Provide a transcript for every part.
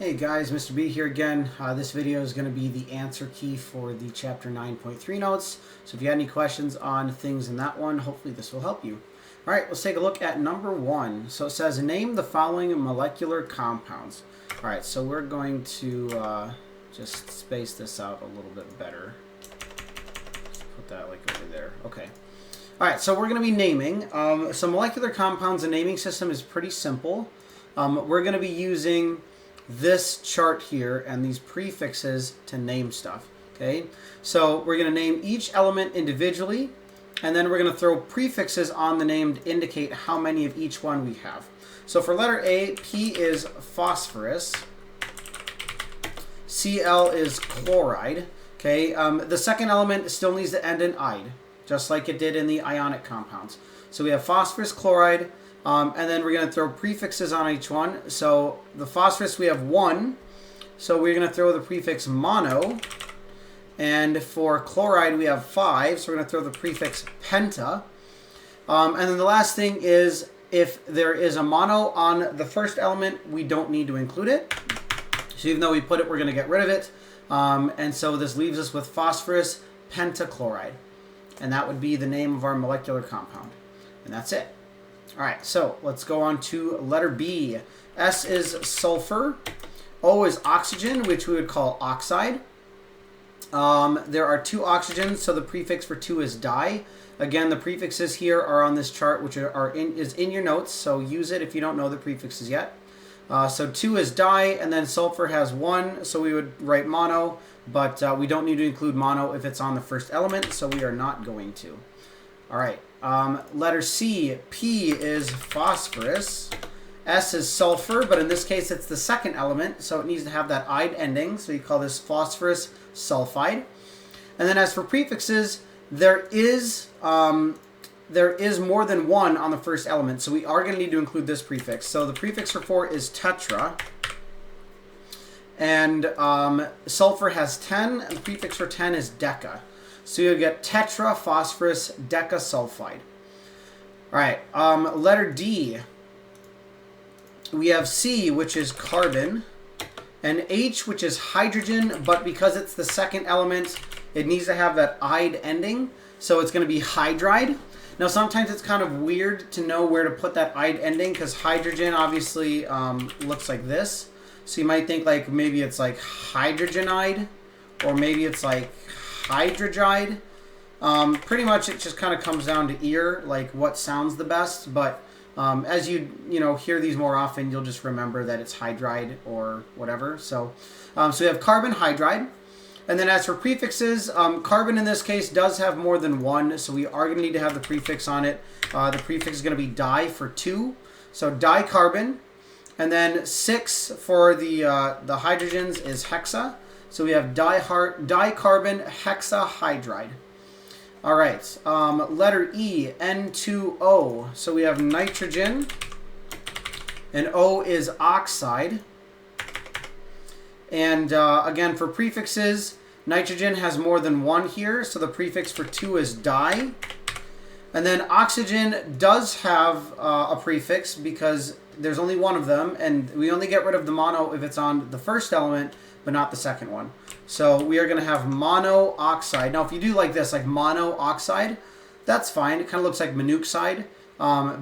Hey guys, Mr. B here again. This video is going to be the answer key for the chapter 9.3 notes. So if you have any questions on things in that one, hopefully this will help you. All right, let's take a look at number 1. So it says, name the following molecular compounds. All right, so we're going to just space this out a little bit better. Let's put that like over there. Okay. All right, so we're going to be naming. So molecular compounds, the naming system is pretty simple. We're going to be using this chart here and these prefixes to name stuff. Okay, so we're going to name each element individually, and then we're going to throw prefixes on the name to indicate how many of each one we have. So for letter A, P is phosphorus, Cl is chloride. Okay, the second element still needs to end in "ide," just like it did in the ionic compounds. So we have phosphorus, chloride. And then we're going to throw prefixes on each one. So the phosphorus, we have 1. So we're going to throw the prefix mono. And for chloride, we have 5. So we're going to throw the prefix penta. And then the last thing is, if there is a mono on the first element, we don't need to include it. So even though we put it, we're going to get rid of it. And so this leaves us with phosphorus pentachloride. And that would be the name of our molecular compound. And that's it. All right, so let's go on to letter B. S is sulfur. O is oxygen, which we would call oxide. There are 2 oxygens, so the prefix for 2 is di. Again, the prefixes here are on this chart, which is in your notes, so use it if you don't know the prefixes yet. So 2 is di, and then sulfur has 1, so we would write mono, but we don't need to include mono if it's on the first element, so we are not going to. All right. Letter C, P is phosphorus. S is sulfur, but in this case it's the second element, so it needs to have that "ide" ending, so you call this phosphorus sulfide. And then as for prefixes, there is more than 1 on the first element, so we are going to need to include this prefix. So the prefix for 4 is tetra, and sulfur has 10, and the prefix for 10 is deca. So you'll get tetraphosphorus decasulfide. All right, letter D. We have C, which is carbon, and H, which is hydrogen, but because it's the second element, it needs to have that "ide" ending, so it's going to be hydride. Now, sometimes it's kind of weird to know where to put that "ide" ending, because hydrogen obviously looks like this. So you might think like maybe it's like hydrogenide, or maybe it's like hydrogide. Pretty much it just kind of comes down to ear, like what sounds the best, but as you hear these more often, you'll just remember that it's hydride or whatever. So we have carbon, hydride. And then as for prefixes, carbon in this case does have more than 1, so we are going to need to have the prefix on it. The prefix is going to be di for 2, so dicarbon. And then 6 for the hydrogens is hexa. So we have dicarbon hexahydride. All right, letter E, N2O. So we have nitrogen, and O is oxide. And again, for prefixes, nitrogen has more than 1 here, so the prefix for 2 is di. And then oxygen does have a prefix because there's only 1 of them, and we only get rid of the mono if it's on the first element, but not the second one. So we are going to have monooxide. Now, if you do like this, like monooxide, that's fine. It kind of looks like monoxide.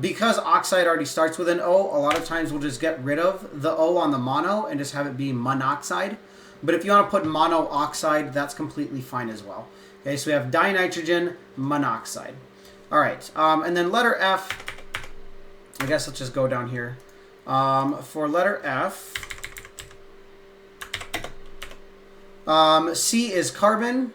Because oxide already starts with an O, a lot of times we'll just get rid of the O on the mono and just have it be monoxide. But if you want to put monooxide, that's completely fine as well. Okay, so we have dinitrogen monoxide. All right, and then letter F, I guess let's just go down here. For letter F, C is carbon,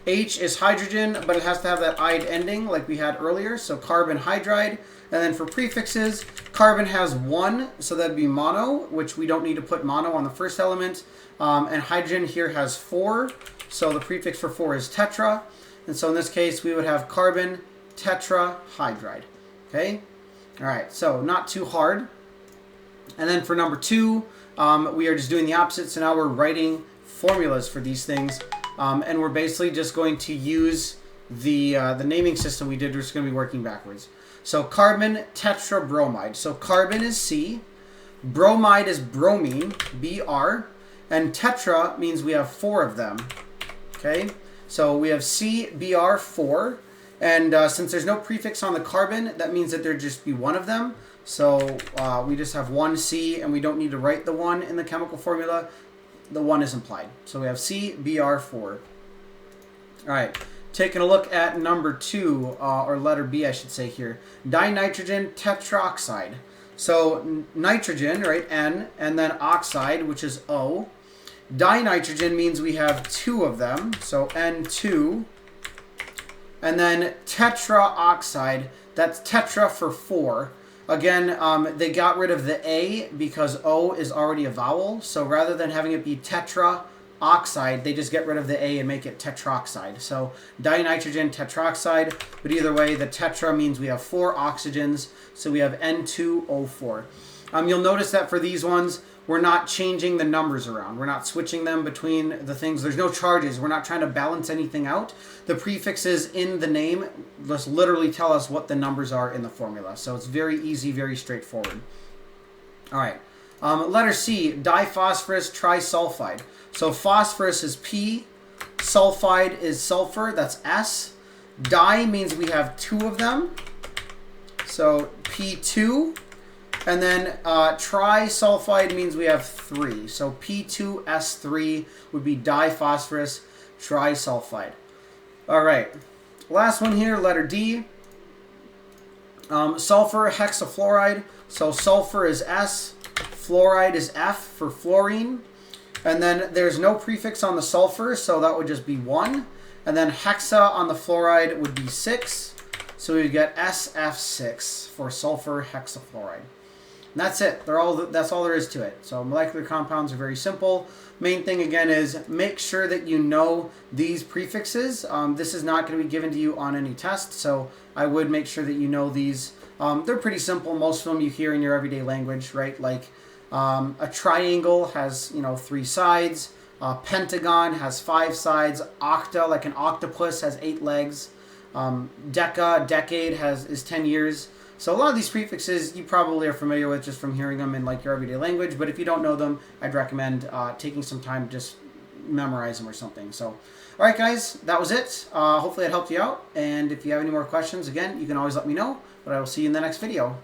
H is hydrogen, but it has to have that "ide" ending like we had earlier, so carbon hydride. And then for prefixes, carbon has 1, so that'd be mono, which we don't need to put mono on the first element. And hydrogen here has 4, so the prefix for 4 is tetra. And so in this case, we would have carbon tetrahydride. Okay? All right, so not too hard. And then for number 2, we are just doing the opposite. So now we're writing formulas for these things. And we're basically just going to use the naming system we did. We're just going to be working backwards. So carbon tetrabromide. So carbon is C. Bromide is bromine, Br. And tetra means we have 4 of them. Okay, so we have CBr4. And since there's no prefix on the carbon, that means that there'd just be 1 of them. So we just have 1 C, and we don't need to write the 1 in the chemical formula. The 1 is implied. So we have CBr4. All right, taking a look at number 2, or letter B, I should say here. Dinitrogen tetroxide. So nitrogen, right, N, and then oxide, which is O. Dinitrogen means we have 2 of them, so N2. And then tetroxide, that's tetra for 4. Again, they got rid of the A because O is already a vowel. So rather than having it be tetroxide, they just get rid of the A and make it tetroxide. So dinitrogen tetroxide, but either way, the tetra means we have 4 oxygens. So we have N2O4. You'll notice that for these ones, we're not changing the numbers around. We're not switching them between the things. There's no charges. We're not trying to balance anything out. The prefixes in the name just literally tell us what the numbers are in the formula. So it's very easy, very straightforward. All right. Letter C, diphosphorus trisulfide. So phosphorus is P, sulfide is sulfur, that's S. Di means we have 2 of them. So P2. And then trisulfide means we have 3. So P2S3 would be diphosphorus trisulfide. All right. Last one here, letter D. Sulfur hexafluoride. So sulfur is S. Fluoride is F for fluorine. And then there's no prefix on the sulfur, so that would just be 1. And then hexa on the fluoride would be 6. So we get SF6 for sulfur hexafluoride. And that's it. That's all there is to it. So molecular compounds are very simple. Main thing again is make sure that you know these prefixes. This is not going to be given to you on any test, so I would make sure that you know these. They're pretty simple. Most of them you hear in your everyday language, right? Like a triangle has 3 sides. A pentagon has 5 sides. Octa, like an octopus, has 8 legs. Decade is 10 years. So a lot of these prefixes you probably are familiar with just from hearing them in like your everyday language, but if you don't know them, I'd recommend taking some time to just memorize them or something. So, all right, guys, that was it. Hopefully it helped you out, and if you have any more questions, again, you can always let me know, but I will see you in the next video.